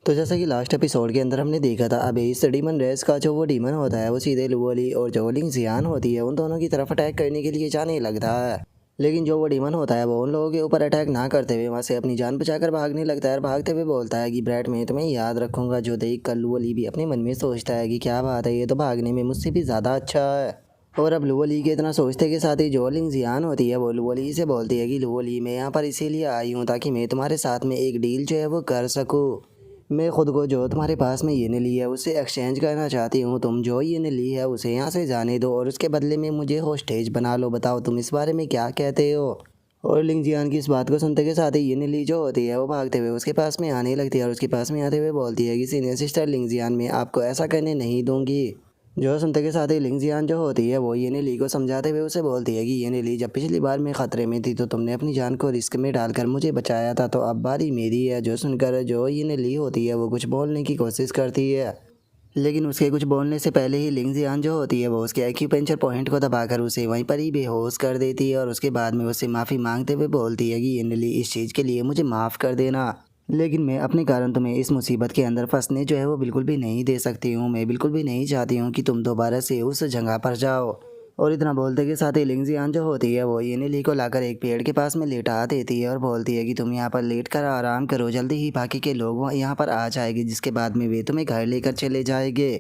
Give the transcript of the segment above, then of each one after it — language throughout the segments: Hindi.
तो जैसा कि लास्ट एपिसोड के अंदर हमने देखा था, अभी इस डीमन रेस का जो वो डीमन होता है वो सीधे लुओली और जो लिंग जियान होती है उन दोनों की तरफ अटैक करने के लिए जाने लगता है। लेकिन जो वो डीमन होता है वो उन लोगों के ऊपर अटैक ना करते हुए वहाँ से अपनी जान बचाकर भागने लगता है और भागते हुए बोलता है कि ब्रैट मैं तुम्हें याद रखूंगा। जो देख कर लुओली भी अपने मन में सोचता है कि क्या बात है, ये तो भागने में मुझसे भी ज़्यादा अच्छा है। और अब लुओली के इतना सोचते के साथ ही जो लिंग जियान होती है वो लुओली से बोलती है कि लुओली मैं यहाँ पर इसीलिए आई हूँ ताकि मैं तुम्हारे साथ में एक डील जो है वो कर सकूँ। मैं खुद को जो तुम्हारे पास में ये ली है उससे एक्सचेंज करना चाहती हूँ। तुम जो ये ली है उसे यहाँ से जाने दो और उसके बदले में मुझे होस्टेज बना लो। बताओ तुम इस बारे में क्या कहते हो। और लिंग जियान की इस बात को सुनते के साथ ही ये ली जो होती है वो भागते हुए उसके पास में आने लगती है और उसके पास में आते हुए बोलती है कि सीनियर सिस्टर लिंग जियान मैं आपको ऐसा करने नहीं दूंगी। जो सुनते के साथ ही लिंग जियान जो होती है वो ये ली को समझाते हुए उसे बोलती है कि ये ली जब पिछली बार मैं खतरे में थी तो तुमने अपनी जान को रिस्क में डालकर मुझे बचाया था, तो अब बारी मेरी है। जो सुनकर जो ये ली होती है वो कुछ बोलने की कोशिश करती है, लेकिन उसके कुछ बोलने से पहले ही लिंग जियान जो होती है वो उसके एक्यूपेंचर पॉइंट को दबाकर उसे वहीं पर ही बेहोश कर देती है और उसके बाद में उससे माफ़ी मांगते हुए बोलती है कि ये ली इस चीज़ के लिए मुझे माफ़ कर देना, लेकिन मैं अपने कारण तुम्हें इस मुसीबत के अंदर फंसने जो है वो बिल्कुल भी नहीं दे सकती हूँ। मैं बिल्कुल भी नहीं चाहती हूँ कि तुम दोबारा से उस जगह पर जाओ। और इतना बोलते के साथ ही लिंग जियान जो होती है वो ये ली को लाकर एक पेड़ के पास में लेटा देती है और बोलती है कि तुम यहाँ पर लेट कर आराम करो, जल्दी ही बाकी के लोग यहाँ पर आ जाएंगे जिसके बाद में वे तुम्हें घर लेकर चले जाएंगे।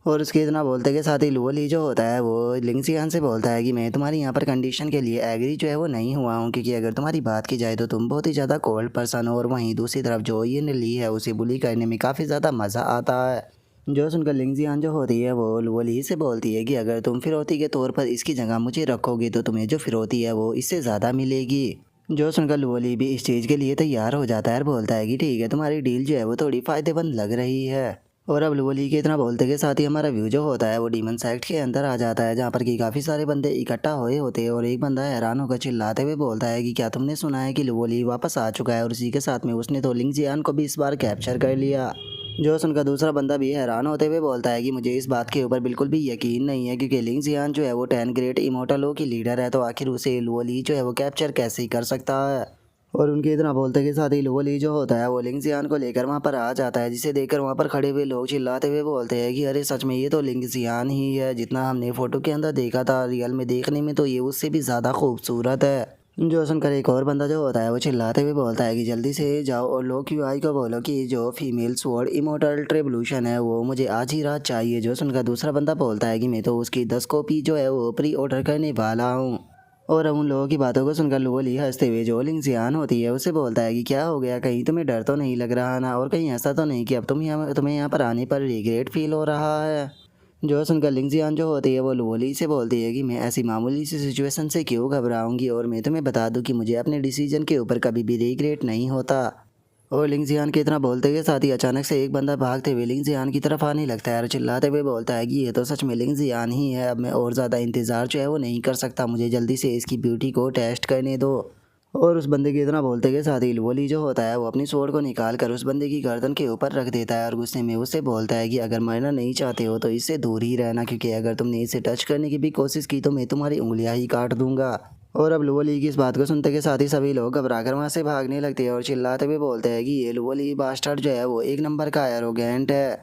और उसके इतना बोलते के साथ ही लुओली जो होता है वो लिंग जियान से बोलता है कि मैं तुम्हारी यहाँ पर कंडीशन के लिए एग्री जो है वो नहीं हुआ हूँ, क्योंकि अगर तुम्हारी बात की जाए तो तुम बहुत ही ज़्यादा कोल्ड पर्सन हो और वहीं दूसरी तरफ जो ये ली है उसे बुली करने में काफ़ी ज़्यादा मज़ा आता है। जो सुनकर लिंग जियान जो होती है वो लुओली से बोलती है कि अगर तुम फिरौती के तौर पर इसकी जगह मुझे रखोगे तो तुम्हें जो फिरौती है वो इससे ज़्यादा मिलेगी। जो सुनकर लुओली भी इस चीज़ के लिए तैयार हो जाता है और बोलता है कि ठीक है, तुम्हारी डील जो है वो थोड़ी फ़ायदेमंद लग रही है। और अब लुओली के इतना बोलते के साथ ही हमारा व्यू जो होता है वो डीमन सेक्ट के अंदर आ जाता है, जहाँ पर कि काफ़ी सारे बंदे इकट्ठा हुए होते हैं और एक बंदा हैरान होकर चिल्लाते हुए बोलता है कि क्या तुमने सुना है कि लुओली वापस आ चुका है, और उसी के साथ में उसने तो लिंग जियान को भी इस बार कैप्चर कर लिया। जो सुनकर दूसरा बंदा भी हैरान होते हुए बोलता है कि मुझे इस बात के ऊपर बिल्कुल भी यकीन नहीं है, क्योंकि लिंग जियान जो है वो 10 ग्रेट इमोर्टलों की लीडर है, तो आखिर उसे लुओली जो है वो कैप्चर कैसे ही कर सकता है। और उनके इतना बोलते के साथ ही लुओली जो होता है वो लिंग जियान को लेकर वहाँ पर आ जाता है, जिसे देखकर वहाँ पर खड़े हुए लोग चिल्लाते हुए बोलते हैं कि अरे सच में ये तो लिंग जियान ही है, जितना हमने फ़ोटो के अंदर देखा था रियल में देखने में तो ये उससे भी ज़्यादा खूबसूरत है। जो सुनकर एक और बंदा जो होता है वो चिल्लाते हुए बोलता है कि जल्दी से जाओ और लो क्यूआई को बोलो कि जो फीमेल स्वॉर्ड इमोर्टल ट्रिब्यूशन है वो मुझे आज ही रात चाहिए। जो सुनकर दूसरा बंदा बोलता है कि मैं तो उसकी 10 कॉपी जो है वो प्री ऑर्डर करने वाला हूँ। और उन लोगों की बातों को सुनकर लुओली हंसते हुए जो लिंग जियान होती है उससे बोलता है कि क्या हो गया, कहीं तुम्हें डर तो नहीं लग रहा ना, और कहीं ऐसा तो नहीं कि अब तुम्हें यहाँ पर आने पर रिग्रेट फील हो रहा है। जो सुनकर लिंग जियान जो होती है वो लुओली से बोलती है कि मैं ऐसी मामूली सी सिचुएशन से क्यों घबराऊंगी, और मैं तुम्हें बता दूं कि मुझे अपने डिसीजन के ऊपर कभी भी रिग्रेट नहीं होता। और लिंग जियान के इतना बोलते के साथ ही अचानक से एक बंदा भागते हुए लिंग जियान की तरफ आने लगता है और चिल्लाते हुए बोलता है कि ये तो सच में लिंग जियान ही है। अब मैं और ज़्यादा इंतज़ार जो है वो नहीं कर सकता, मुझे जल्दी से इसकी ब्यूटी को टेस्ट करने दो। और उस बंदे के इतना बोलते के साथ ही लुओली जो होता है वो अपनी स्वॉर्ड को निकाल कर उस बंदे की गर्दन के ऊपर रख देता है और गुस्से में उससे बोलता है कि अगर मरना नहीं चाहते हो तो इससे दूर ही रहना, क्योंकि अगर तुमने इसे टच करने की भी कोशिश की तो मैं तुम्हारी उंगलियां ही काट दूंगा। और अब लुओली की इस बात को सुनते के साथ ही सभी लोग घबराकर वहाँ से भागने लगते हैं और चिल्लाते हुए बोलते हैं कि ये लुओली बास्टर्ड जो है वो एक नंबर का एरोगेंट है।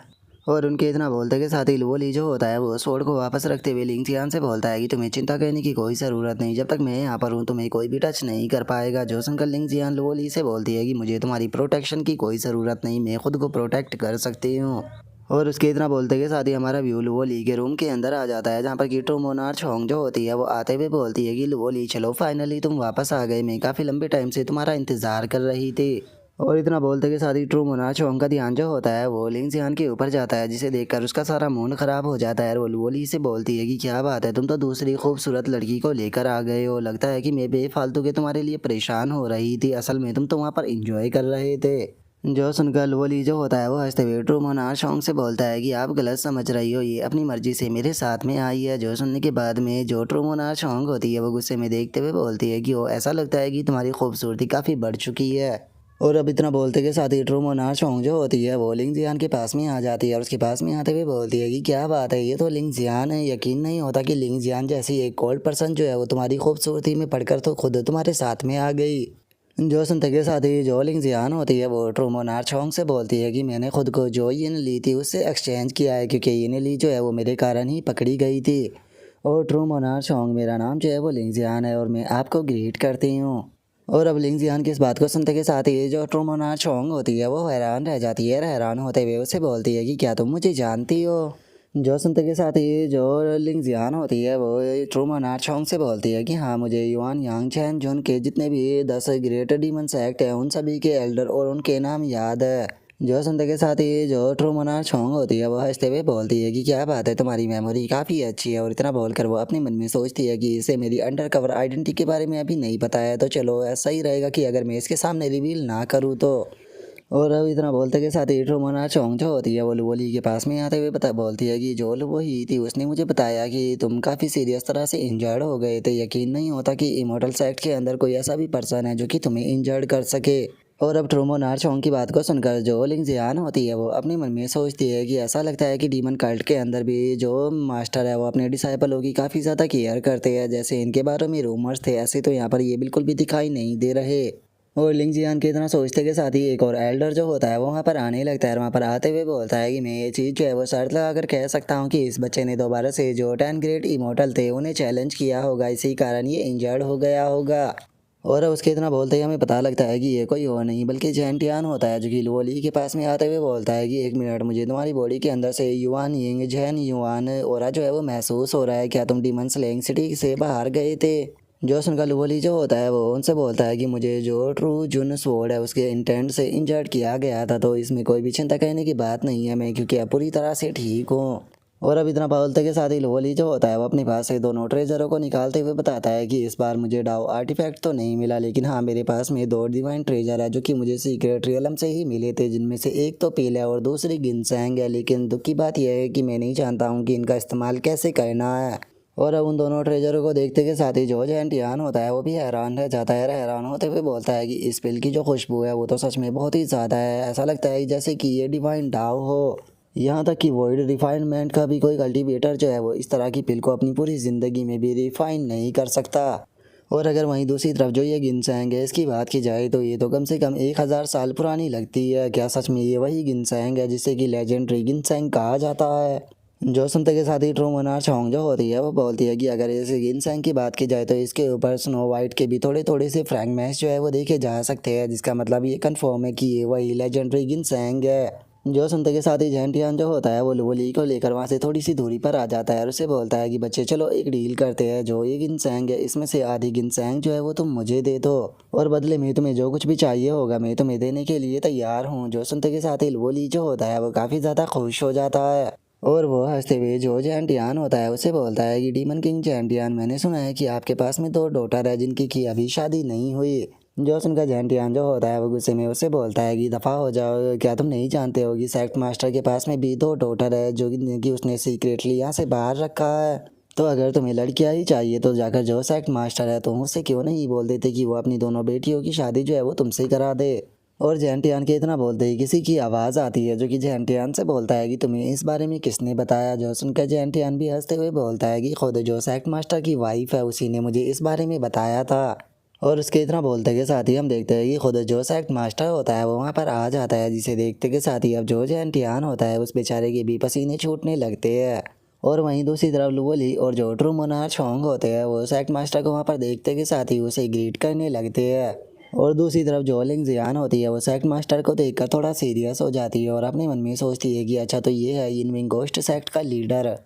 और उनके इतना बोलते के साथ ही लुओली जो होता है वो स्वॉर्ड को वापस रखते हुए लिंग जियान से बोलता है कि तुम्हें चिंता करने की कोई ज़रूरत नहीं, जब तक मैं यहाँ पर हूँ तुम्हें कोई भी टच नहीं कर पाएगा। जो सुनकर लिंग जियान लुओली से बोलती है कि मुझे तुम्हारी प्रोटेक्शन की कोई ज़रूरत नहीं, मैं खुद को प्रोटेक्ट कर सकती हूँ। और उसके इतना बोलते के साथ ही हमारा व्यू लुओली के रूम के अंदर आ जाता है, जहाँ पर की ट्रू मोनार्च होंग जो होती है वो आते हुए बोलती है कि लुओली चलो फाइनली तुम वापस आ गए, मैं काफ़ी लंबे टाइम से तुम्हारा इंतज़ार कर रही थी। और इतना बोलते के साथ ही ट्रू मोनार्च होंग का ध्यान जो होता है वो लिंग जियान के ऊपर जाता है, जिसे देखकर उसका सारा मूड खराब हो जाता है और वो लुओली से बोलती है कि क्या बात है, तुम तो दूसरी खूबसूरत लड़की को लेकर आ गए हो, लगता है कि मैं बेफालतू के तुम्हारे लिए परेशान हो रही थी, असल में तुम तो वहाँ पर इंजॉय कर रहे थे। जो सुनकर लुओली जो होता है वो हंसते हुए ट्रू मोनार्च होंग से बोलता है कि आप गलत समझ रही हो, ये अपनी मर्जी से मेरे साथ में आई है। जो सुनने के बाद में जो ट्रू मोनार्च होंग होती है वो गुस्से में देखते हुए बोलती है कि वो ऐसा लगता है कि तुम्हारी खूबसूरती काफ़ी बढ़ चुकी है। और अब इतना बोलते के साथ ही ट्रू मोनार्च होंग जो होती है वो लिंग जियान के पास में आ जाती है और उसके पास में आते हुए बोलती है कि क्या बात है, ये तो लिंग जियान है, यकीन नहीं होता कि लिंग जियान जैसी एक कोल्ड पर्सन जो है वो तुम्हारी खूबसूरती में पढ़कर तो खुद तुम्हारे साथ में आ गई। जो सुनते के साथ ही जो लिंग जियान होती है वो ट्रू मोनार्च होंग से बोलती है कि मैंने खुद को जो यिन ली थी उससे एक्सचेंज किया है, क्योंकि यिन ली जो है वो मेरे कारण ही पकड़ी गई थी। और ट्रू मोनार्च होंग, मेरा नाम जो है वो लिंग जियान है और मैं आपको ग्रीट करती हूँ। और अब लिंग जियान की इस बात को सुनते के साथ ही जो ट्रू मोनार्च होंग होती है वो हैरान रह जाती है। हैरान होते हुए उससे बोलती है कि क्या तुम मुझे जानती हो। जो सुनते के साथ ही जो लिंग जियान होती है वो ट्रू मोनार्च होंग से बोलती है कि हाँ, मुझे युआन यांग चैन जुन के जितने भी 10 ग्रेट डीमंस एक्ट हैं उन सभी के एल्डर और उनके नाम याद है। जो सुनते के साथ ही जो ट्रू मोनार्च होंग होती है वो हंसते हुए बोलती है कि क्या बात है, तुम्हारी मेमोरी काफ़ी अच्छी है। और इतना बोलकर वो अपने मन में सोचती है कि इसे मेरी अंडर कवर आइडेंटिटी के बारे में अभी नहीं पता है, तो चलो ऐसा ही रहेगा कि अगर मैं इसके सामने रिवील ना करूँ तो। और अब इतना बोलते के साथ ही ट्रू मोनार्च होंग जो होती है वो लुवोली के पास में आते हुए बोलती है कि जो लुवो ही थी उसने मुझे बताया कि तुम काफ़ी सीरियस तरह से इंजर्ड हो गए थे। यकीन नहीं होता कि इमोर्टल सेक्ट के अंदर कोई ऐसा भी पर्सन है जो कि तुम्हें इंजर्ड कर सके। और अब ट्रू मोनार्च होंग की बात को सुनकर जो लिंग जियान होती है वो अपने मन में सोचती है कि ऐसा लगता है कि डीमन कल्ट के अंदर भी जो मास्टर है वो अपने डिसाइपलों की काफ़ी ज़्यादा केयर करते हैं। जैसे इनके बारे में रूमर्स थे, ऐसे तो यहाँ पर ये बिल्कुल भी दिखाई नहीं दे रहे। और लिंग जियान के इतना सोचते के साथ ही एक और एल्डर जो होता है वो वहाँ पर आने लगता है और वहाँ पर आते हुए बोलता है कि मैं ये चीज़ जो है वो शर्त लगा कर कह सकता हूँ कि इस बच्चे ने दोबारा से जो 10 ग्रेट इमोर्टल थे उन्हें चैलेंज किया होगा, इसी कारण ये इंजर्ड हो गया होगा। और उसके इतना बोलते ही हमें पता लगता है कि ये कोई और नहीं बल्कि जैंटियान होता है, जो कि लुओली के पास में आते हुए बोलता है कि 1 मिनट, मुझे तुम्हारी बॉडी के अंदर से युआन यिंग जैन युआन ओरा जो है वो महसूस हो रहा है। क्या तुम डीमन स्लेइंग सिटी से बाहर गए थे? जो सुनकर लुवोली जो होता है वो उनसे बोलता है कि मुझे जो ट्रू जुन स्वॉर्ड है उसके इंटेंट से इंजर्ड किया गया था, तो इसमें कोई भी चिंता करने की बात नहीं है मैं, क्योंकि अब पूरी तरह से ठीक हूँ। और अब इतना बोलते के साथ ही लुवोली जो होता है वो अपने पास से दोनों ट्रेजरों को निकालते हुए बताता है कि इस बार मुझे डाउ आर्टिफैक्ट तो नहीं मिला, लेकिन हाँ, मेरे पास में 2 डिवाइन ट्रेजर है जो कि मुझे सीक्रेट रियलम से ही मिले थे, जिनमें से एक तो पील है और दूसरी गिनसैंग है। लेकिन दुख की बात यह है कि मैं नहीं जानता हूँ कि इनका इस्तेमाल कैसे करना है। और अब उन दोनों ट्रेजरों को देखते के साथ ही जो जैंटियान होता है वो भी हैरान रह जाता है। हैरान होते हुए बोलता है कि इस पिल की जो खुशबू है वो तो सच में बहुत ही ज़्यादा है, ऐसा लगता है जैसे कि ये डिवाइन डाव हो। यहाँ तक कि वॉइड रिफाइनमेंट का भी कोई कल्टीवेटर जो है वो इस तरह की पिल को अपनी पूरी ज़िंदगी में भी रिफाइन नहीं कर सकता। और अगर वहीं दूसरी तरफ जो ये गिनसैंग है इसकी बात की जाए तो ये तो कम से कम 1000 साल पुरानी लगती है। क्या सच में ये वही गिनसैंग है जिसे कि लेजेंडरी गिनसैंग कहा जाता है? जो सुनते के साथ ही ट्रू मोनार्च होंग जो होती है वो बोलती है कि अगर इस गिनसैंग की बात की जाए तो इसके ऊपर स्नो वाइट के भी थोड़े थोड़े से फ्रैगमेंट्स जो है वो देखे जा सकते हैं, जिसका मतलब ये कंफर्म है कि ये वही लेजेंडरी गिनसैंग है। जो सुनते के साथ ही जैंटियान जो होता है वो लुवोली को लेकर वहाँ से थोड़ी सी दूरी पर आ जाता है और उसे बोलता है कि बच्चे चलो एक डील करते हैं, जो ये गिनसैंग है इसमें से आधी गिनसैंग जो है वो तुम मुझे दे दो और बदले में तुम्हें जो कुछ भी चाहिए होगा मैं तुम्हें देने के लिए तैयार हूँ। जो सुनते के साथ ही लुवोली जो होता है वो काफ़ी ज़्यादा खुश हो जाता है और वो हंसते हुए जो जैंटियान होता है उसे बोलता है कि डीमन किंग जैंटियान, मैंने सुना है कि आपके पास में 2 डॉटर है जिनकी की अभी शादी नहीं हुई। जो सुनकर जैंटियान जो होता है वो गुस्से में उसे बोलता है कि दफ़ा हो जाओ, क्या तुम नहीं जानते हो कि सेक्ट मास्टर के पास में भी 2 डॉटर है जो कि उसने सीक्रेटली यहाँ से बाहर रखा है। तो अगर तुम्हें लड़कियाँ ही चाहिए तो जाकर जो सेक्ट मास्टर है तुम उससे क्यों नहीं बोल देते कि वो अपनी दोनों बेटियों की शादी जो है वो तुमसे करा दे। और जैंटियान के इतना बोलते ही किसी की आवाज़ आती है जो कि जैंटियान से बोलता है कि तुम्हें इस बारे में किसने बताया। जो सुनकर जैंटियान भी हंसते हुए बोलता है कि खुद जो सेक्ट मास्टर की वाइफ है उसी ने मुझे इस बारे में बताया था। और उसके इतना बोलते के साथ ही हम देखते हैं कि खुद जो सेक्ट मास्टर होता है वो वहाँ पर आ जाता है, जिसे देखते के साथ ही अब जो जैंटियान होता है उस बेचारे के भी पसीने छूटने लगते हैं। और वहीं दूसरी तरफ लुवोली और जो ट्रू मोनार्च होंग होते हैं वो सेक्ट मास्टर को वहाँ पर देखते के साथ ही उसे ग्रीट करने लगते हैं। और दूसरी तरफ जो लिंग जियान होती है वो सेक्ट मास्टर को देखकर थोड़ा सीरियस हो जाती है और अपने मन में सोचती है कि अच्छा, तो ये है इनविंग गोस्ट सेक्ट का लीडर।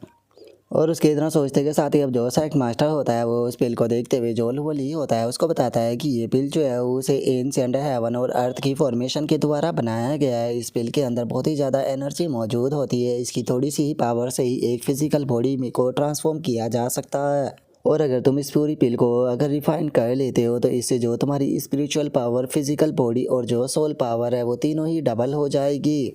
और उसके इतना सोचते के साथ ही अब जो सेक्ट मास्टर होता है वो उस पिल को देखते हुए जो लुवोली होता है उसको बताता है कि ये पिल जो है उसे एंशिएंट हेवन और अर्थ की फॉर्मेशन के द्वारा बनाया गया है। इस पिल के अंदर बहुत ही ज़्यादा एनर्जी मौजूद होती है, इसकी थोड़ी सी ही पावर से ही एक फिजिकल बॉडी में को ट्रांसफॉर्म किया जा सकता है। और अगर तुम इस पूरी पिल को अगर रिफाइन कर लेते हो तो इससे जो तुम्हारी स्पिरिचुअल पावर, फिजिकल बॉडी और जो सोल पावर है वो तीनों ही डबल हो जाएगी।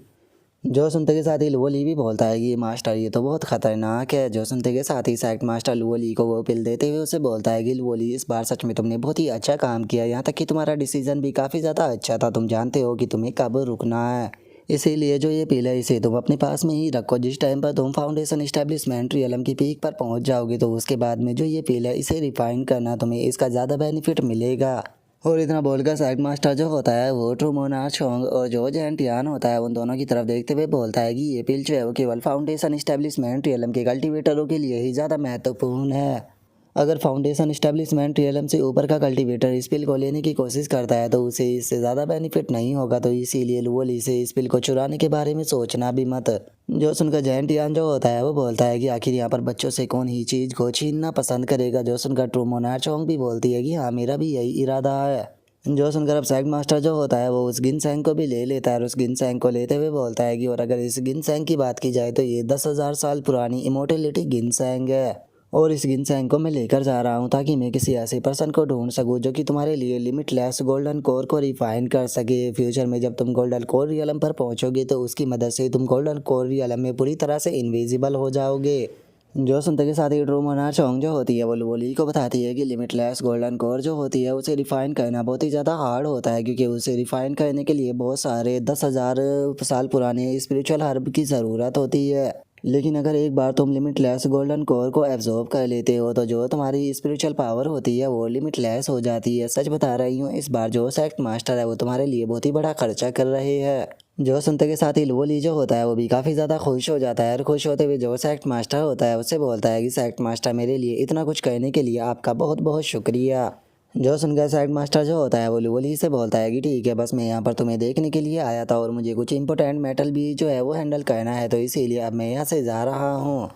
जो सुनते के साथ ही लुवोली भी बोलता है कि मास्टर ये तो बहुत खतरनाक है। जो सुनते के साथ ही सेक्ट मास्टर लुवोली को वो पिल देते हुए उसे बोलता है कि लुवोली, इस बार सच में तुमने बहुत ही अच्छा काम किया, यहाँ तक कि तुम्हारा डिसीजन भी काफ़ी ज़्यादा अच्छा था। तुम जानते हो कि तुम्हें कब रुकना है, इसीलिए जो ये पिल है इसे तुम अपने पास में ही रखो। जिस टाइम पर तुम फाउंडेशन इस्टेब्लिशमेंट रियलम की पीक पर पहुंच जाओगे तो उसके बाद में जो ये पिल है इसे रिफाइन करना, तुम्हें इसका ज़्यादा बेनिफिट मिलेगा। और इतना बोलकर साइड मास्टर जो होता है वो ट्रू मोनार्क चोंग और जो जेंट यान होता है उन दोनों की तरफ देखते हुए बोलता है कि ये पिल जो है वो केवल फाउंडेशन इस्टेब्लिशमेंट रियलम के कल्टीवेटरों के लिए ही ज़्यादा महत्वपूर्ण है। अगर फाउंडेशन इस्टेब्लिशमेंट रियलम से ऊपर का कल्टीवेटर इस पिल को लेने की कोशिश करता है तो उसे इससे ज़्यादा बेनिफिट नहीं होगा, तो इसीलिए लुओली से इस पिल को चुराने के बारे में सोचना भी मत। जो सुनकर जेंट यान जो होता है वो बोलता है कि आखिर यहाँ पर बच्चों से कौन ही चीज़ को छीनना पसंद करेगा। जो सुनकर ट्रू मोनार्क चोंग भी बोलती है कि हाँ मेरा भी यही इरादा है। जो सुनकर अब सैग मास्टर जो होता है वो उस गिनसैंग को भी ले लेता है और उस गिनसैंग को लेते हुए बोलता है कि और अगर इस गिनसैंग की बात की जाए तो ये 10,000 साल पुरानी इमोर्टेलिटी गिनसैंग है और इस गिनसैंग को मैं लेकर जा रहा हूँ ताकि मैं किसी ऐसे पर्सन को ढूंढ सकूँ जो कि तुम्हारे लिए लिमिटलेस गोल्डन कोर को रिफाइन कर सके। फ्यूचर में जब तुम गोल्डन कोर रियलम पर पहुँचोगे तो उसकी मदद से तुम गोल्डन कोर रियलम में पूरी तरह से इनविजिबल हो जाओगे। जो सुनते के साथ ही ट्रू मोनार्क चोंग जो होती है वो लुओली को बताती है कि लिमिटलेस गोल्डन कोर जो होती है उसे रिफाइन करना बहुत ही ज़्यादा हार्ड होता है, क्योंकि उसे रिफाइन करने के लिए बहुत सारे 10,000 साल पुराने स्पिरिचुअल हर्ब की ज़रूरत होती है। लेकिन अगर एक बार तुम लिमिटलेस गोल्डन कोर को एब्जॉर्ब कर लेते हो तो जो तुम्हारी स्पिरिचुअल पावर होती है वो लिमिटलेस हो जाती है। सच बता रही हूँ, इस बार जो सेक्ट मास्टर है वो तुम्हारे लिए बहुत ही बड़ा खर्चा कर रहे हैं। जो सुनते के साथ ही लुओली जो होता है वो भी काफ़ी ज़्यादा खुश हो जाता है और खुश होते हुए जो सेक्ट मास्टर होता है उससे बोलता है कि सेक्ट मास्टर मेरे लिए इतना कुछ करने के लिए आपका बहुत बहुत शुक्रिया। जो सुनकर सेक्ट मास्टर जो होता है वो लुओली से बोलता है कि ठीक है, बस मैं यहाँ पर तुम्हें देखने के लिए आया था और मुझे कुछ इंपॉर्टेंट मैटर भी जो है वो हैंडल करना है, तो इसीलिए अब मैं यहाँ से जा रहा हूँ।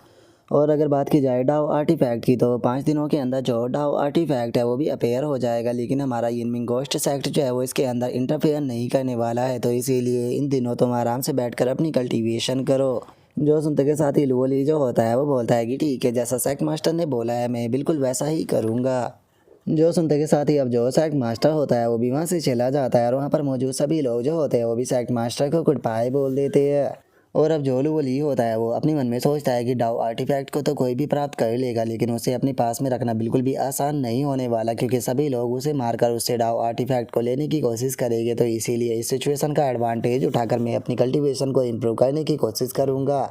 और अगर बात की जाए डाओ आर्टिफैक्ट की तो 5 दिनों के अंदर जो डाओ आर्टिफैक्ट है वो भी अपेयर हो जाएगा, लेकिन हमारा यिनमिंग गोस्ट सेक्ट जो है वो इसके अंदर इंटरफेयर नहीं करने वाला है, तो इसीलिए इन दिनों तुम आराम से बैठकर अपनी कल्टीवेशन करो। जो सुनते के साथ ही लुओली जो होता है वो बोलता है कि ठीक है, जैसा सेक्ट मास्टर ने बोला है मैं बिल्कुल वैसा ही करूँगा। जो सुनते के साथ ही अब जो सेक्ट मास्टर होता है वो भी वहाँ से चला जाता है और वहाँ पर मौजूद सभी लोग जो होते हैं वो भी सेक्ट मास्टर को गुड बाय बोल देते हैं। और अब जो लुओली होता है वो अपने मन में सोचता है कि डाउ आर्टिफैक्ट को तो कोई भी प्राप्त कर लेगा, लेकिन उसे अपने पास में रखना बिल्कुल भी आसान नहीं होने वाला, क्योंकि सभी लोग उसे मारकर उससे डाउ आर्टिफैक्ट को लेने की कोशिश करेंगे। तो इसीलिए इस सिचुएशन का एडवांटेज उठाकर मैं अपनी कल्टीवेशन को इम्प्रूव करने की कोशिश करूँगा।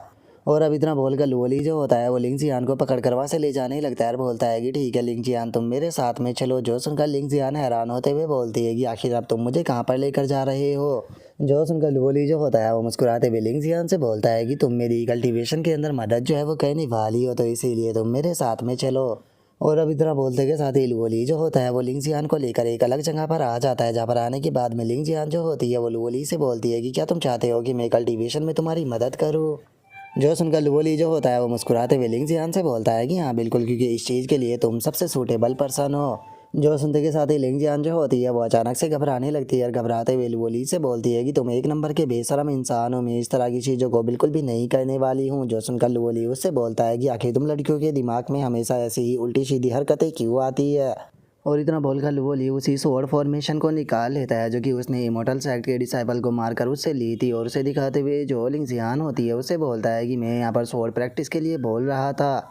और अब इतना बोलकर लुओली जो होता है वो लिंग जियान को पकड़ कर वहाँ से ले जाने लगता है और बोलता है कि ठीक है लिंग जियान तुम मेरे साथ में चलो। जो सुनकर लिंग जियान हैरान होते हुए बोलती है कि आखिर अब तुम मुझे कहाँ पर लेकर जा रहे हो। जो सुनकर लुओली जो होता है वो मुस्कुराते हुए लिंग जियान से बोलता है कि तुम मेरी कल्टीवेशन के अंदर मदद जो है वो करने वाली हो, तो इसीलिए तुम मेरे साथ में चलो। और अब इतना बोलते के साथ ही लुओली जो होता है वो लिंग जियान को लेकर एक अलग जगह पर आ जाता है, जहाँ पर आने के बाद में लिंग जियान जो होती है वो लुओली से बोलती है कि क्या तुम चाहते हो कि मैं कल्टीवेशन में तुम्हारी मदद करूँ। जो सुनकर लुओली जो होता है वो मुस्कुराते हुए लिंग जियान से बोलता है कि हाँ बिल्कुल, क्योंकि इस चीज़ के लिए तुम सबसे सूटेबल पर्सन हो। जो सुनते के साथ ही लिंग जियान जो होती है वो अचानक से घबराने लगती है और घबराते हुए लुओली से बोलती है कि तुम एक नंबर के बेशरम इंसान हो, मैं इस तरह की चीज़ों को बिल्कुल भी नहीं करने वाली हूँ। जो सुनकर लुओली उससे बोलता है कि आखिर तुम लड़कियों के दिमाग में हमेशा ऐसी ही उल्टी सीधी हरकतें क्यों आती है। और इतना बोलकर लुओली उसी स्वॉर्ड फॉर्मेशन को निकाल लेता है जो कि उसने इमोर्टल सेक्ट के डिसाइपल को मारकर उससे ली थी, और उसे दिखाते हुए जो लिंग जियान होती है उसे बोलता है कि मैं यहाँ पर स्वॉर्ड प्रैक्टिस के लिए बोल रहा था।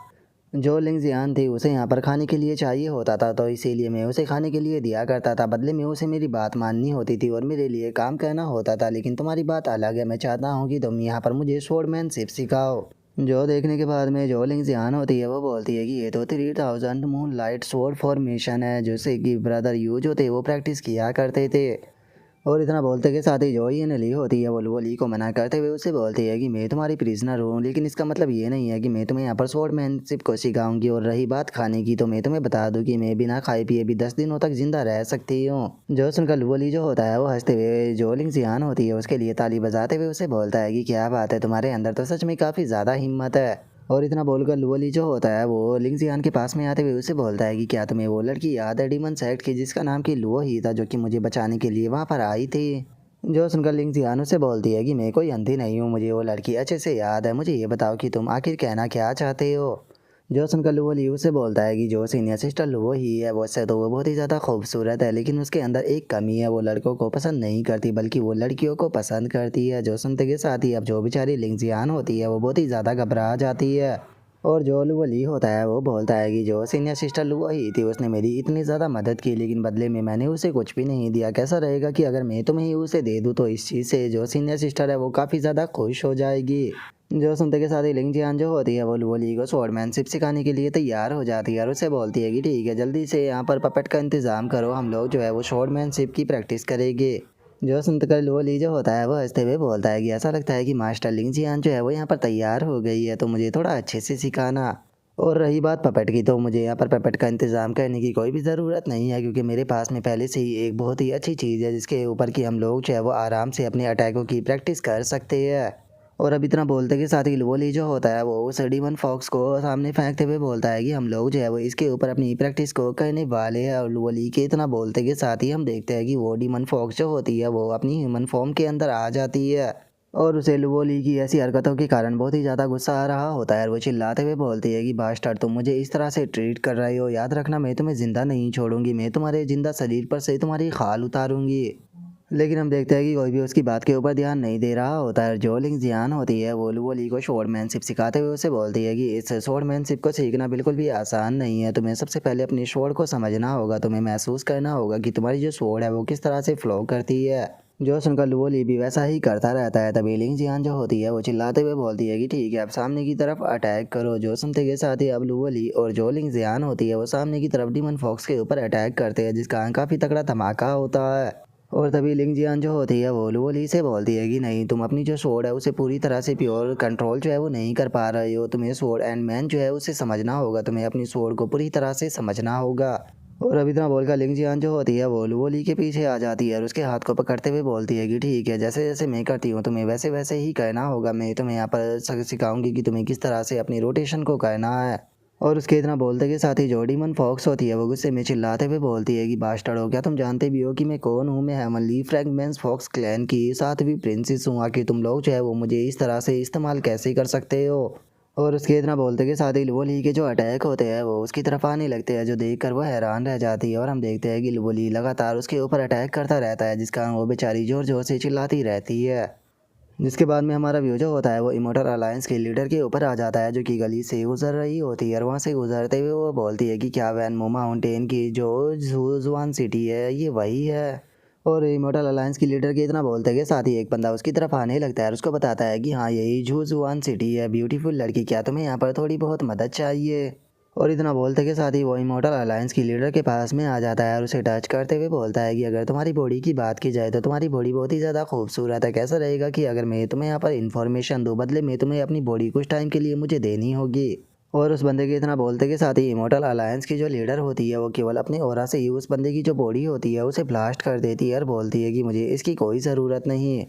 जो लिंग जियान थी उसे यहाँ पर खाने के लिए चाहिए होता था, तो इसीलिए मैं उसे खाने के लिए दिया करता था। बदले में उसे मेरी बात माननी होती थी और मेरे लिए काम करना होता था, लेकिन तुम्हारी बात अलग है। मैं चाहता हूँ कि तुम यहाँ पर मुझे स्वॉर्डमैनशिप सिखाओ। जो देखने के बाद में जो लिंग जियान होती है वो बोलती है कि ये तो 3000 मून लाइट स्वॉर्ड फॉर्मेशन है जिससे कि ब्रदर यूज होते वो प्रैक्टिस किया करते थे। और इतना बोलते के साथ ही जो ये नली होती है वो लुओली को मना करते हुए उससे बोलती है कि मैं तुम्हारी प्रिजनर हूँ, लेकिन इसका मतलब ये नहीं है कि मैं तुम्हें यहाँ पर स्वॉर्डमैनशिप को सिखाऊंगी। और रही बात खाने की, तो मैं तुम्हें बता दूं कि मैं बिना खाए पिए भी 10 दिनों तक जिंदा रह सकती हूँ। जो सुनकर लुओली जो होता है वो हंसते हुए जो लिंग जियान होती है उसके लिए ताली बजाते हुए उसे बोलता है कि क्या बात है, तुम्हारे अंदर तो सच में काफ़ी ज़्यादा हिम्मत है। और इतना बोलकर लुओली जो होता है वो लिंग जियान के पास में आते हुए उसे बोलता है कि क्या तुम्हें वो लड़की याद है डीमन सेक्ट की जिसका नाम कि लुओ ही था, जो कि मुझे बचाने के लिए वहाँ पर आई थी। जो सुनकर लिंग जियान उसे बोलती है कि मैं कोई अंधी नहीं हूँ, मुझे वो लड़की अच्छे से याद है। मुझे ये बताओ कि तुम आखिर कहना क्या चाहते हो। जो सुनकर लुओली उसे बोलता है कि जो सीनियर सिस्टर लुओ ही है वैसे तो वो बहुत ही ज़्यादा खूबसूरत है, लेकिन उसके अंदर एक कमी है, वो लड़कों को पसंद नहीं करती बल्कि वो लड़कियों को पसंद करती है। जो सुनते के साथ ही अब जो बेचारी लिंग जियान होती है वो बहुत ही ज़्यादा घबरा जाती है। और जो लुओली होता है वो बोलता है कि जो सीनियर सिस्टर लुओ ही थी उसने मेरी इतनी ज़्यादा मदद की, लेकिन बदले में मैंने उसे कुछ भी नहीं दिया। कैसा रहेगा कि अगर मैं तुम्हें ही उसे दे दूँ, तो इस चीज़ से जो सीनियर सिस्टर है वो काफ़ी ज़्यादा खुश हो जाएगी। जो सुनते के साथ ही लिंग जियान जो होती है वो लुओली को स्वॉर्डमैनशिप सिखाने के लिए तैयार हो जाती है और उससे बोलती है कि ठीक है, जल्दी से यहाँ पर पपेट का इंतज़ाम करो, हम लोग जो है वो स्वॉर्डमैनशिप की प्रैक्टिस करेंगे। जो सुनते कर लुओली जो होता है वो हंसते हुए बोलता है कि ऐसा लगता है कि मास्टर लिंग जियान जो है वो यहाँ पर तैयार हो गई है, तो मुझे थोड़ा अच्छे से सिखाना। और रही बात पपेट की, तो मुझे यहाँ पर पपेट का इंतज़ाम करने की कोई भी ज़रूरत नहीं है, क्योंकि मेरे पास में पहले से ही एक बहुत ही अच्छी चीज़ है जिसके ऊपर कि हम लोग जो है वो आराम से अपने अटैकों की प्रैक्टिस कर सकते हैं। और अब इतना बोलते के साथ ही लुओली जो होता है वो उस डीमन फॉक्स को सामने फेंकते हुए बोलता है कि हम लोग जो है वो इसके ऊपर अपनी प्रैक्टिस को करने वाले हैं। और लुओली के इतना बोलते के साथ ही हम देखते हैं कि वो डीमन फॉक्स जो होती है वो अपनी ह्यूमन फॉर्म के अंदर आ जाती है। और उसे लुओली की ऐसी हरकतों के कारण बहुत ही ज़्यादा गुस्सा आ रहा होता है और वो चिल्लाते हुए बोलती है कि बास्टर्ड, तुम मुझे इस तरह से ट्रीट कर रही हो, याद रखना मैं तुम्हें ज़िंदा नहीं छोड़ूंगी, मैं तुम्हारे ज़िंदा शरीर पर से तुम्हारी खाल उतारूंगी। लेकिन हम देखते हैं कि कोई भी उसकी बात के ऊपर ध्यान नहीं दे रहा होता है। जो लिंग जियान होती है वो लुओली को स्वॉर्डमैनशिप सिखाते हुए उसे बोलती है कि इस स्वॉर्डमैनशिप को सीखना बिल्कुल भी आसान नहीं है, तुम्हें सबसे पहले अपनी स्वॉर्ड को समझना होगा, तुम्हें महसूस करना होगा कि तुम्हारी जो स्वॉर्ड है वो किस तरह से फ्लो करती है। जो सुनकर लुओली भी वैसा ही करता रहता है। तभी लिंग जियान जो होती है वो चिल्लाते हुए बोलती है कि ठीक है, अब सामने की तरफ अटैक करो। जो सुनते के साथ ही अब लुओली और जो लिंग जियान होती है वो सामने की तरफ डीमन फॉक्स के ऊपर अटैक करते हैं, जिसका काफ़ी तगड़ा धमाका होता है। और तभी लिंग जियान जो होती है वो लुओली से बोलती है कि नहीं, तुम अपनी जो स्वॉर्ड है उसे पूरी तरह से प्योर कंट्रोल जो है वो नहीं कर पा रहे हो, तुम्हें स्वॉर्ड एंड मैन जो है उसे समझना होगा, तुम्हें अपनी स्वॉर्ड को पूरी तरह से समझना होगा। और अभी इतना बोलकर लिंग जियान जो होती है वो लुओली के पीछे आ जाती है और उसके हाथ को पकड़ते हुए बोलती है कि ठीक है, जैसे जैसे मैं करती हूँ तुम्हें वैसे वैसे ही करना होगा, मैं तुम्हें यहाँ पर सिखाऊंगी कि तुम्हें किस तरह से अपनी रोटेशन को करना है। और उसके इतना बोलते के साथ ही जो डीमन फॉक्स होती है वो गुस्से में चिल्लाते हुए बोलती है कि बास्टर्ड हो, क्या तुम जानते भी हो कि मैं कौन हूँ? मैं हेमनली फ्रैगमेंट्स फॉक्स क्लैन की सातवीं प्रिंसेस हूँ, आखिर तुम लोग जो है वो मुझे इस तरह से इस्तेमाल कैसे कर सकते हो? और उसके इतना बोलते के साथ ही लुओली के जो अटैक होते हैं वो उसकी तरफ आने लगते हैं, जो देखकर वो हैरान रह जाती है। और हम देखते हैं कि लुओली लगातार उसके ऊपर अटैक करता रहता है, जिसका वो बेचारी जोर जोर से चिल्लाती रहती है। जिसके बाद में हमारा व्यू जो होता है वो इमोर्टल अलायंस के लीडर के ऊपर आ जाता है, जो कि गली से गुजर रही होती है। और वहाँ से गुजरते हुए वो बोलती है कि क्या वैन मो माउंटेन की जो जुआन सिटी है ये वही है? और इमोर्टल अलायंस की लीडर के इतना बोलते के साथ ही एक बंदा उसकी तरफ आने लगता है और उसको बताता है कि हाँ, यही जुआन सिटी है। ब्यूटीफुल लड़की, क्या तुम्हें यहाँ पर थोड़ी बहुत मदद चाहिए? और इतना बोलते के साथ ही वो इमोर्टल अलायंस की लीडर के पास में आ जाता है और उसे टच करते हुए बोलता है कि अगर तुम्हारी बॉडी की बात की जाए तो तुम्हारी बॉडी बहुत ही ज़्यादा खूबसूरत है, कैसा रहेगा कि अगर मैं तुम्हें यहाँ पर इन्फॉर्मेशन दूँ, बदले में तुम्हें अपनी बॉडी कुछ टाइम के लिए मुझे देनी होगी। और उस बंदे के इतना बोलते के साथ ही इमोर्टल अलायंस की जो लीडर होती है वो केवल अपने ऑरा से ही उस बंदे की जो बॉडी होती है उसे ब्लास्ट कर देती है और बोलती है कि मुझे इसकी कोई ज़रूरत नहीं है।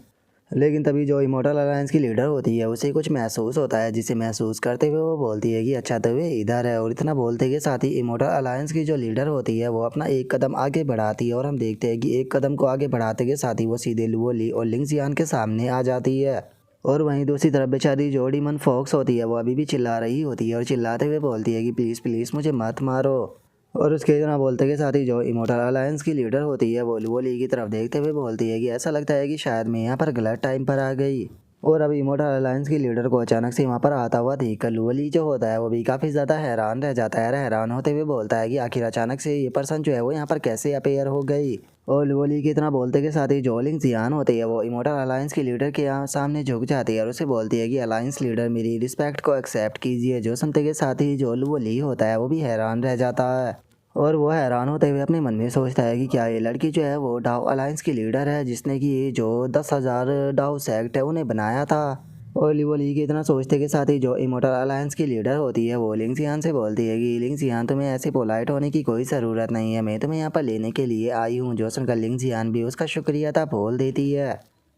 लेकिन तभी जो इमोर्टल अलायंस की लीडर होती है उसे कुछ महसूस होता है, जिसे महसूस करते हुए वो बोलती है कि अच्छा, तो वे इधर है। और इतना बोलते के साथ ही इमोर्टल अलायंस की जो लीडर होती है वो अपना एक कदम आगे बढ़ाती है और हम देखते हैं कि एक कदम को आगे बढ़ाते के साथ ही वो सीधे लुओली और लिंग जियान के सामने आ जाती है। और वहीं दूसरी तरफ बेचारी जो डीमन फॉक्स होती है वो अभी भी चिल्ला रही होती है और चिल्लाते हुए बोलती है कि प्लीज़ प्लीज़ मुझे मत मारो। और उसके इतना बोलते के साथ ही जो इमोर्टल अलायंस की लीडर होती है वो लुओली की तरफ देखते हुए बोलती है कि ऐसा लगता है कि शायद मैं यहाँ पर गलत टाइम पर आ गई। और अब इमोर्टल अलायंस की लीडर को अचानक से वहाँ पर आता हुआ देखकर लुओली जो होता है वो भी काफ़ी ज़्यादा हैरान रह जाता है। हैरान होते हुए बोलता है कि आखिर अचानक से ये पर्सन जो है वो यहाँ पर कैसे अपेयर हो गई। और लुओली की इतना बोलते के साथ ही जो लिंग जियान होती है वो इमोर्टल अलायंस की लीडर के यहाँ सामने झुक जाती है और उसे बोलती है कि अलायंस लीडर, मेरी रिस्पेक्ट को एक्सेप्ट कीजिए। जो सुनते के साथ ही जो लुओली होता है वो भी हैरान रह जाता है। और वो हैरान होते हुए अपने मन में सोचता है कि क्या ये लड़की जो है वो डाओ अलायंस की लीडर है, जिसने कि जो 10,000 डाओ सेक्ट है उन्हें बनाया था। और लिवोली के इतना सोचते के साथ ही जो इमोर्टल अलायंस की लीडर होती है वो लिंग जियान से बोलती है कि लिंग जियान, तुम्हें ऐसे पोलाइट होने की कोई ज़रूरत नहीं है, मैं तुम्हें यहाँ पर लेने के लिए आई हूँ। जो सुनकर लिंग जियान भी उसका शुक्रिया अदा बोल देती है।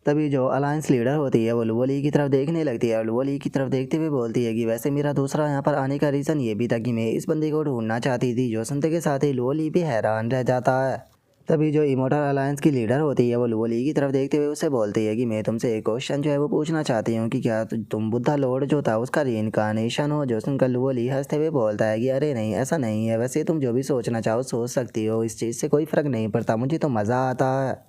तभी जो अलायंस लीडर होती है वो लुओली की तरफ देखने लगती है और लुओली की तरफ देखते हुए बोलती है कि वैसे मेरा दूसरा यहाँ पर आने का रीज़न ये भी था कि मैं इस बंदे को ढूंढना चाहती थी। जो सुनते के साथ ही लुओली भी हैरान रह जाता है। तभी जो इमोर्टल अलायंस की लीडर होती है वो लुओली की तरफ देखते हुए उससे बोलती है कि मैं तुमसे एक क्वेश्चन जो है वो पूछना चाहती हूँ कि क्या तुम बुद्धा लॉर्ड जो था उसका रीइंकार्नेशन हो? जो सुनकर लुओली हंसते हुए बोलता है कि अरे नहीं, ऐसा नहीं है, वैसे तुम जो भी सोचना चाहो सोच सकती हो, इस चीज़ से कोई फ़र्क नहीं पड़ता, मुझे तो मज़ा आता है।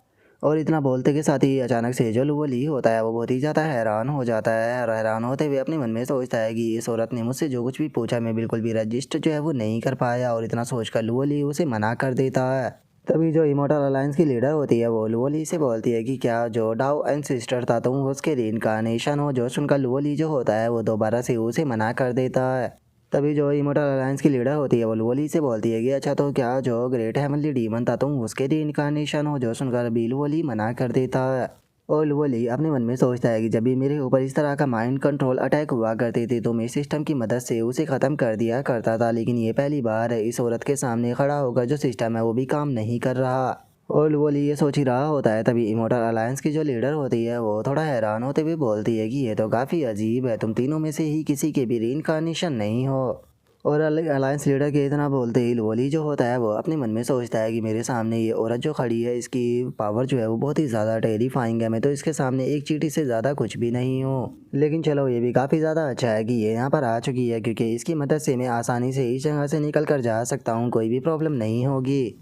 और इतना बोलते के साथ ही अचानक से जो लुओली होता है वो बहुत ही ज़्यादा हैरान हो जाता है और हैरान होते हुए अपने मन में सोचता है कि इस औरत ने मुझसे जो कुछ भी पूछा मैं बिल्कुल भी रजिस्टर जो है वो नहीं कर पाया। और इतना सोचकर लुओली उसे मना कर देता है। तभी जो इमोर्टल अलायंस की लीडर होती है वो लुओली से बोलती है कि क्या जो डाओ एंड सिस्टर था तुम उसके रीइंकार्नेशन हो। जो सुनकर लुओली जो होता है वो दोबारा से उसे मना कर देता है। तभी जो इमोर्टल अलायंस की लीडर होती है वो लुओली से बोलती है कि अच्छा तो क्या जो ग्रेट हेवनली डीमन था तुम उसके रीइंकार्नेशन हो। जो सुनकर भी लुओली मना कर देता है और लुओली अपने मन में सोचता है कि जब भी मेरे ऊपर इस तरह का माइंड कंट्रोल अटैक हुआ करते थे तो मैं सिस्टम की मदद से उसे ख़त्म कर दिया करता था, लेकिन ये पहली बार है इस औरत के सामने खड़ा होकर जो सिस्टम है वो भी काम नहीं कर रहा। और लुओली ये सोच ही रहा होता है तभी इमोर्टल अलायंस की जो लीडर होती है वो थोड़ा हैरान होते हुए बोलती है कि ये तो काफ़ी अजीब है, तुम तीनों में से ही किसी के भी रीइंकार्नेशन नहीं हो। और अलायंस लीडर के इतना बोलते ही लुओली जो होता है वो अपने मन में सोचता है कि मेरे सामने ये औरत जो खड़ी है इसकी पावर जो है वो बहुत ही ज़्यादा टेरिफाइंग है, मैं तो इसके सामने एक चींटी से ज़्यादा कुछ भी नहीं हूँ। लेकिन चलो ये भी काफ़ी ज़्यादा अच्छा है कि ये यहाँ पर आ चुकी है, क्योंकि इसकी मदद से मैं आसानी से इस जगह से निकल कर जा सकता हूँ, कोई भी प्रॉब्लम नहीं होगी।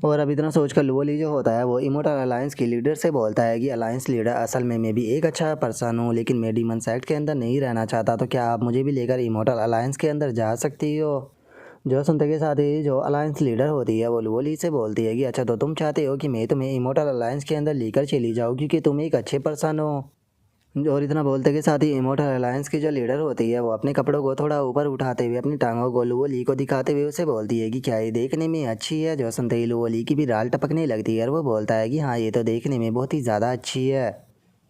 और अब इतना सोचकर लुओली जो होता है वो इमोर्टल अलायंस की लीडर से बोलता है कि अलायंस लीडर असल में मैं भी एक अच्छा पर्सन हूँ, लेकिन मैं डीमन सेक्ट के अंदर नहीं रहना चाहता, तो क्या आप मुझे भी लेकर इमोर्टल अलायंस के अंदर जा सकती हो। जो सुनते के साथ ही जो अलायंस लीडर होती है वो लुओली से बोलती है कि अच्छा तो तुम चाहते हो कि मैं तुम्हें इमोर्टल अलायंस के अंदर लेकर चली जाऊँ क्योंकि तुम एक अच्छे पर्सन हो। और इतना बोलते के साथ ही इमोर्टल अलायंस की जो लीडर होती है वो अपने कपड़ों को थोड़ा ऊपर उठाते हुए अपनी टांगों को लुओली को दिखाते हुए उसे बोलती है कि क्या ये देखने में अच्छी है। जो सुनते ही लुओली की भी राल टपकने लगती है और वो बोलता है कि हाँ ये तो देखने में बहुत ही ज़्यादा अच्छी है।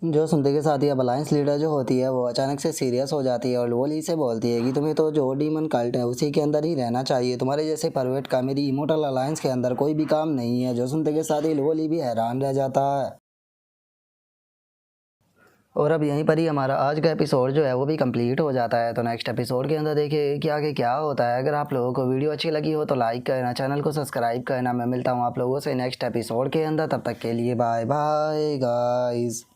जो सुनते के साथ ही अब अलायंस लीडर जो होती है वो अचानक से सीरियस हो जाती है और लुओली से बोलती है कि तुम्हें तो जो डीमन कल्ट है उसी के अंदर ही रहना चाहिए, तुम्हारे जैसे परवेट का मेरी इमोर्टल अलायंस के अंदर कोई भी काम नहीं है। जो सुनते के साथ ही लुओली भी हैरान रह जाता है। और अब यहीं पर ही हमारा आज का एपिसोड जो है वो भी कंप्लीट हो जाता है। तो नेक्स्ट एपिसोड के अंदर देखिए कि आगे क्या होता है। अगर आप लोगों को वीडियो अच्छी लगी हो तो लाइक करना, चैनल को सब्सक्राइब करना। मैं मिलता हूँ आप लोगों से नेक्स्ट एपिसोड के अंदर, तब तक के लिए बाय बाय गाइस।